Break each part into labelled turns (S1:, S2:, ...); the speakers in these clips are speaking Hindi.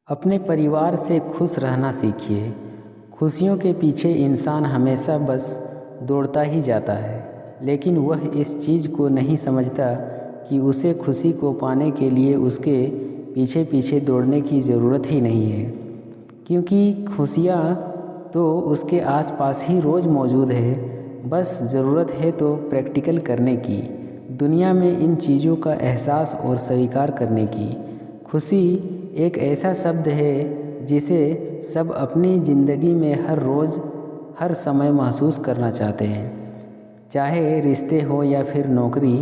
S1: अपने परिवार से खुश रहना सीखिए। खुशियों के पीछे इंसान हमेशा बस दौड़ता ही जाता है, लेकिन वह इस चीज़ को नहीं समझता कि उसे खुशी को पाने के लिए उसके पीछे पीछे दौड़ने की ज़रूरत ही नहीं है, क्योंकि खुशियाँ तो उसके आसपास ही रोज़ मौजूद है। बस ज़रूरत है तो प्रैक्टिकल करने की, दुनिया में इन चीज़ों का एहसास और स्वीकार करने की। खुशी एक ऐसा शब्द है जिसे सब अपनी ज़िंदगी में हर रोज़ हर समय महसूस करना चाहते हैं। चाहे रिश्ते हो या फिर नौकरी,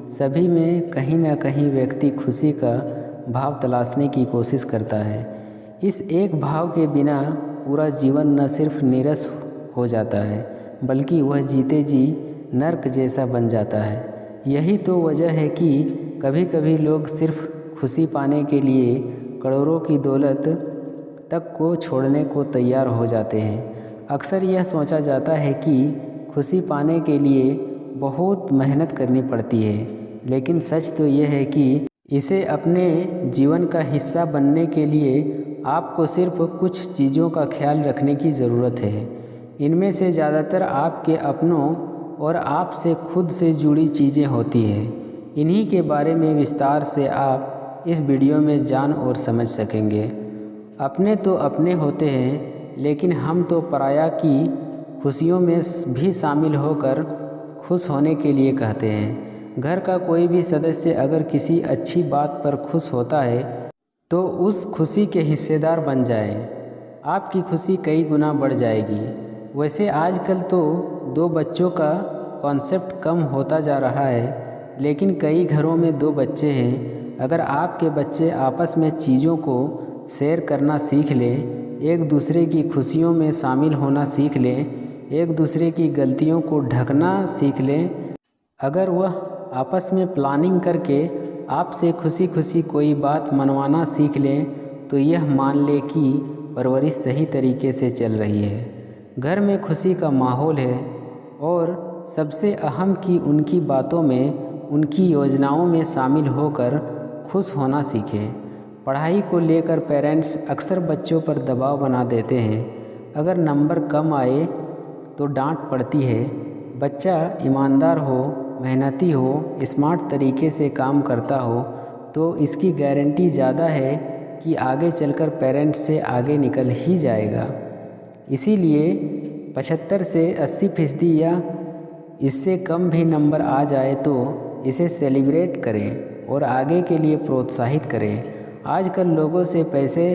S1: सभी में कहीं ना कहीं व्यक्ति खुशी का भाव तलाशने की कोशिश करता है। इस एक भाव के बिना पूरा जीवन न सिर्फ नीरस हो जाता है, बल्कि वह जीते जी नर्क जैसा बन जाता है। यही तो वजह है कि कभी कभी लोग सिर्फ खुशी पाने के लिए करोड़ों की दौलत तक को छोड़ने को तैयार हो जाते हैं। अक्सर यह सोचा जाता है कि खुशी पाने के लिए बहुत मेहनत करनी पड़ती है, लेकिन सच तो यह है कि इसे अपने जीवन का हिस्सा बनने के लिए आपको सिर्फ कुछ चीज़ों का ख्याल रखने की ज़रूरत है। इनमें से ज़्यादातर आपके अपनों और आपसे खुद से जुड़ी चीज़ें होती हैं। इन्हीं के बारे में विस्तार से आप इस वीडियो में जान और समझ सकेंगे। अपने तो अपने होते हैं, लेकिन हम तो पराया की खुशियों में भी शामिल होकर खुश होने के लिए कहते हैं। घर का कोई भी सदस्य अगर किसी अच्छी बात पर खुश होता है तो उस खुशी के हिस्सेदार बन जाए, आपकी खुशी कई गुना बढ़ जाएगी। वैसे आजकल तो दो बच्चों का कॉन्सेप्ट कम होता जा रहा है, लेकिन कई घरों में दो बच्चे हैं। अगर आपके बच्चे आपस में चीज़ों को शेयर करना सीख लें, एक दूसरे की खुशियों में शामिल होना सीख लें, एक दूसरे की गलतियों को ढकना सीख लें, अगर वह आपस में प्लानिंग करके आपसे खुशी खुशी कोई बात मनवाना सीख लें, तो यह मान ले कि परवरिश सही तरीके से चल रही है। घर में खुशी का माहौल है, और सबसे अहम कि उनकी बातों में, उनकी योजनाओं में शामिल होकर खुश होना सीखें। पढ़ाई को लेकर पेरेंट्स अक्सर बच्चों पर दबाव बना देते हैं। अगर नंबर कम आए तो डांट पड़ती है। बच्चा ईमानदार हो, मेहनती हो, स्मार्ट तरीके से काम करता हो, तो इसकी गारंटी ज़्यादा है कि आगे चलकर पेरेंट्स से आगे निकल ही जाएगा। इसीलिए 75 से 80% या इससे कम भी नंबर आ जाए तो इसे सेलिब्रेट करें और आगे के लिए प्रोत्साहित करें। आजकल लोगों से पैसे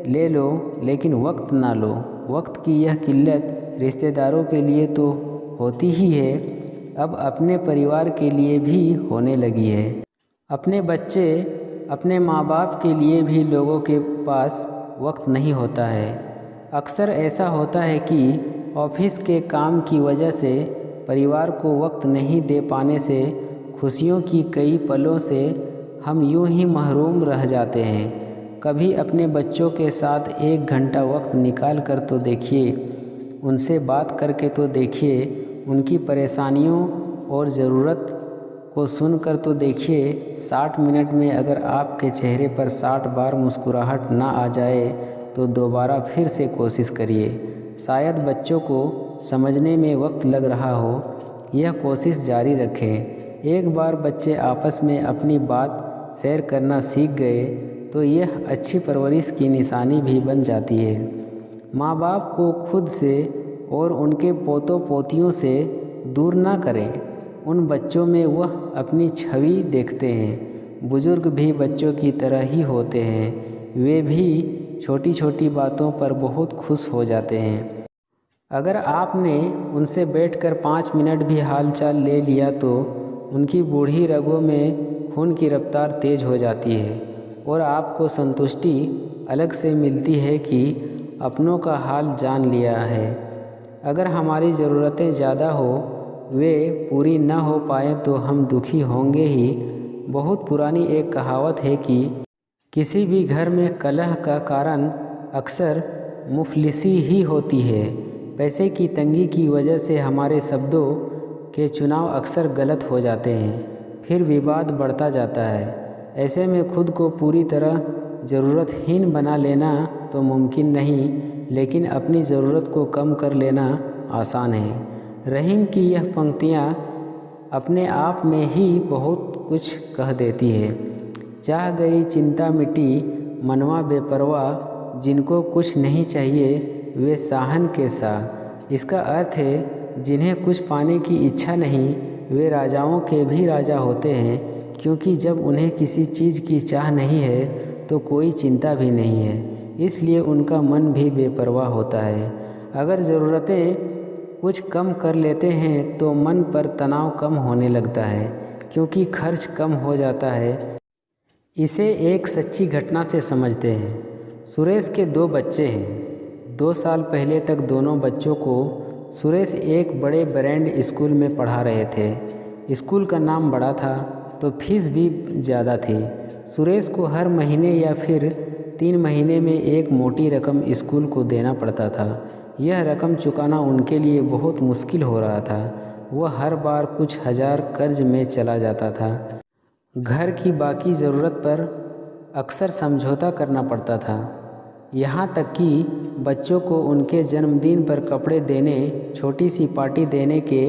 S1: ले लो लेकिन वक्त ना लो। वक्त की यह किल्लत रिश्तेदारों के लिए तो होती ही है, अब अपने परिवार के लिए भी होने लगी है। अपने बच्चे, अपने माँ बाप के लिए भी लोगों के पास वक्त नहीं होता है। अक्सर ऐसा होता है कि ऑफिस के काम की वजह से परिवार को वक्त नहीं दे पाने से खुशियों की कई पलों से हम यूं ही महरूम रह जाते हैं। कभी अपने बच्चों के साथ 1 घंटा वक्त निकाल कर तो देखिए, उनसे बात करके तो देखिए, उनकी परेशानियों और ज़रूरत को सुनकर तो देखिए। 60 मिनट में अगर आपके चेहरे पर 60 बार मुस्कुराहट ना आ जाए तो दोबारा फिर से कोशिश करिए। शायद बच्चों को समझने में वक्त लग रहा हो, यह कोशिश जारी रखें। एक बार बच्चे आपस में अपनी बात शेयर करना सीख गए तो यह अच्छी परवरिश की निशानी भी बन जाती है। माँ बाप को खुद से और उनके पोतों पोतियों से दूर ना करें। उन बच्चों में वह अपनी छवि देखते हैं। बुजुर्ग भी बच्चों की तरह ही होते हैं, वे भी छोटी छोटी बातों पर बहुत खुश हो जाते हैं। अगर आपने उनसे बैठकर 5 मिनट भी हालचाल ले लिया तो उनकी बूढ़ी रगों में खून की रफ्तार तेज़ हो जाती है और आपको संतुष्टि अलग से मिलती है कि अपनों का हाल जान लिया है। अगर हमारी ज़रूरतें ज़्यादा हो, वे पूरी न हो पाए तो हम दुखी होंगे ही। बहुत पुरानी एक कहावत है कि किसी भी घर में कलह का कारण अक्सर मुफलिसी ही होती है। पैसे की तंगी की वजह से हमारे शब्दों के चुनाव अक्सर गलत हो जाते हैं, फिर विवाद बढ़ता जाता है। ऐसे में खुद को पूरी तरह ज़रूरतहीन बना लेना तो मुमकिन नहीं, लेकिन अपनी ज़रूरत को कम कर लेना आसान है। रहीम की यह पंक्तियाँ अपने आप में ही बहुत कुछ कह देती है। चाह गई चिंता मिटी मनवा बेपरवाह, जिनको कुछ नहीं चाहिए वे साहन के साह। इसका अर्थ है जिन्हें कुछ पाने की इच्छा नहीं वे राजाओं के भी राजा होते हैं, क्योंकि जब उन्हें किसी चीज़ की चाह नहीं है तो कोई चिंता भी नहीं है, इसलिए उनका मन भी बेपरवाह होता है। अगर ज़रूरतें कुछ कम कर लेते हैं तो मन पर तनाव कम होने लगता है, क्योंकि खर्च कम हो जाता है। इसे एक सच्ची घटना से समझते हैं। सुरेश के 2 बच्चे हैं। 2 साल पहले तक दोनों बच्चों को सुरेश एक बड़े ब्रांड स्कूल में पढ़ा रहे थे। स्कूल का नाम बड़ा था तो फीस भी ज़्यादा थी। सुरेश को हर महीने या फिर 3 महीने में एक मोटी रकम स्कूल को देना पड़ता था। यह रकम चुकाना उनके लिए बहुत मुश्किल हो रहा था। वह हर बार कुछ हज़ार कर्ज में चला जाता था। घर की बाकी ज़रूरत पर अक्सर समझौता करना पड़ता था। यहाँ तक कि बच्चों को उनके जन्मदिन पर कपड़े देने, छोटी सी पार्टी देने के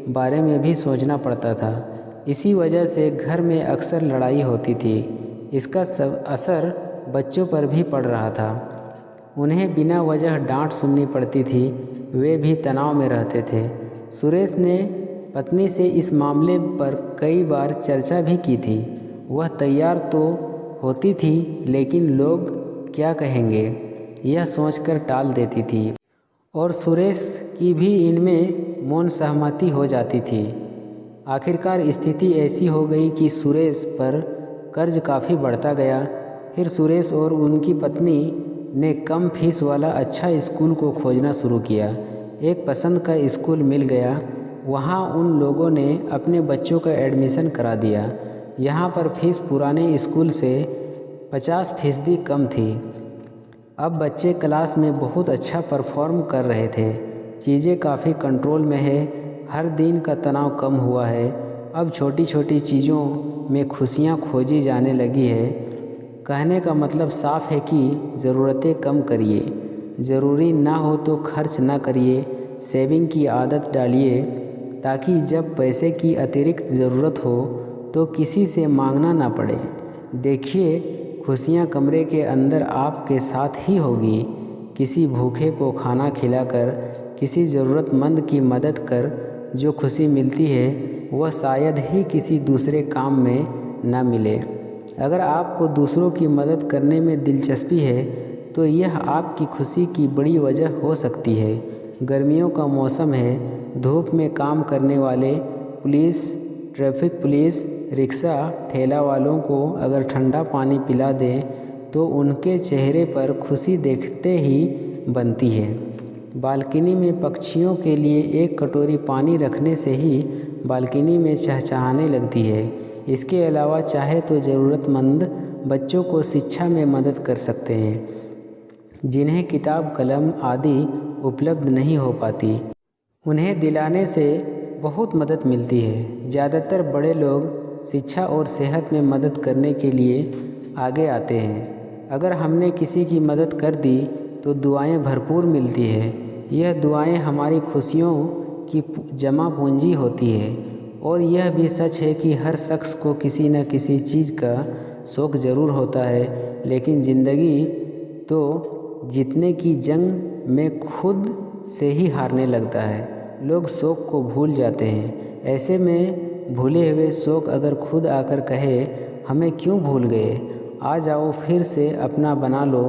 S1: बारे में भी सोचना पड़ता था। इसी वजह से घर में अक्सर लड़ाई होती थी। इसका सब असर बच्चों पर भी पड़ रहा था। उन्हें बिना वजह डांट सुननी पड़ती थी, वे भी तनाव में रहते थे। सुरेश ने पत्नी से इस मामले पर कई बार चर्चा भी की थी। वह तैयार तो होती थी, लेकिन लोग क्या कहेंगे यह सोचकर टाल देती थी, और सुरेश की भी इनमें मौन सहमति हो जाती थी। आखिरकार स्थिति ऐसी हो गई कि सुरेश पर कर्ज काफ़ी बढ़ता गया। फिर सुरेश और उनकी पत्नी ने कम फीस वाला अच्छा स्कूल को खोजना शुरू किया। एक पसंद का स्कूल मिल गया। वहाँ उन लोगों ने अपने बच्चों का एडमिशन करा दिया। यहाँ पर फीस पुराने स्कूल से 50% कम थी। अब बच्चे क्लास में बहुत अच्छा परफॉर्म कर रहे थे। चीज़ें काफ़ी कंट्रोल में है। हर दिन का तनाव कम हुआ है। अब छोटी छोटी चीज़ों में खुशियाँ खोजी जाने लगी है। कहने का मतलब साफ है कि ज़रूरतें कम करिए, ज़रूरी ना हो तो खर्च ना करिए, सेविंग की आदत डालिए, ताकि जब पैसे की अतिरिक्त ज़रूरत हो तो किसी से मांगना ना पड़े। देखिए, खुशियाँ कमरे के अंदर आपके साथ ही होगी। किसी भूखे को खाना खिलाकर, किसी ज़रूरतमंद की मदद कर जो खुशी मिलती है वह शायद ही किसी दूसरे काम में ना मिले। अगर आपको दूसरों की मदद करने में दिलचस्पी है तो यह आपकी खुशी की बड़ी वजह हो सकती है। गर्मियों का मौसम है। धूप में काम करने वाले पुलिस, ट्रैफिक पुलिस, रिक्शा ठेला वालों को अगर ठंडा पानी पिला दें तो उनके चेहरे पर खुशी देखते ही बनती है। बालकनी में पक्षियों के लिए एक कटोरी पानी रखने से ही बालकनी में चहचहाने लगती है। इसके अलावा चाहे तो ज़रूरतमंद बच्चों को शिक्षा में मदद कर सकते हैं, जिन्हें किताब कलम आदि उपलब्ध नहीं हो पाती। उन्हें दिलाने से बहुत मदद मिलती है। ज़्यादातर बड़े लोग शिक्षा और सेहत में मदद करने के लिए आगे आते हैं। अगर हमने किसी की मदद कर दी तो दुआएं भरपूर मिलती है। यह दुआएं हमारी खुशियों की जमा पूंजी होती है। और यह भी सच है कि हर शख्स को किसी न किसी चीज़ का शौक़ ज़रूर होता है, लेकिन ज़िंदगी तो जीतने की जंग में खुद से ही हारने लगता है। लोग शौक़ को भूल जाते हैं। ऐसे में भूले हुए शौक़ अगर खुद आकर कहे हमें क्यों भूल गए, आ जाओ फिर से अपना बना लो,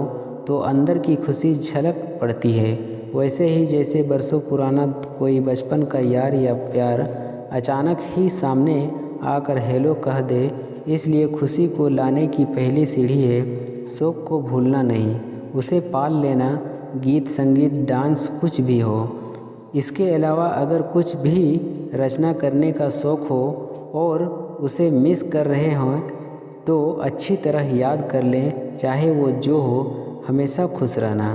S1: तो अंदर की खुशी झलक पड़ती है। वैसे ही जैसे बरसों पुराना कोई बचपन का यार या प्यार अचानक ही सामने आकर हेलो कह दे। इसलिए खुशी को लाने की पहली सीढ़ी है शौक़ को भूलना नहीं, उसे पाल लेना। गीत, संगीत, डांस कुछ भी हो। इसके अलावा अगर कुछ भी रचना करने का शौक़ हो और उसे मिस कर रहे हों तो अच्छी तरह याद कर लें, चाहे वो जो हो, हमेशा खुश रहना।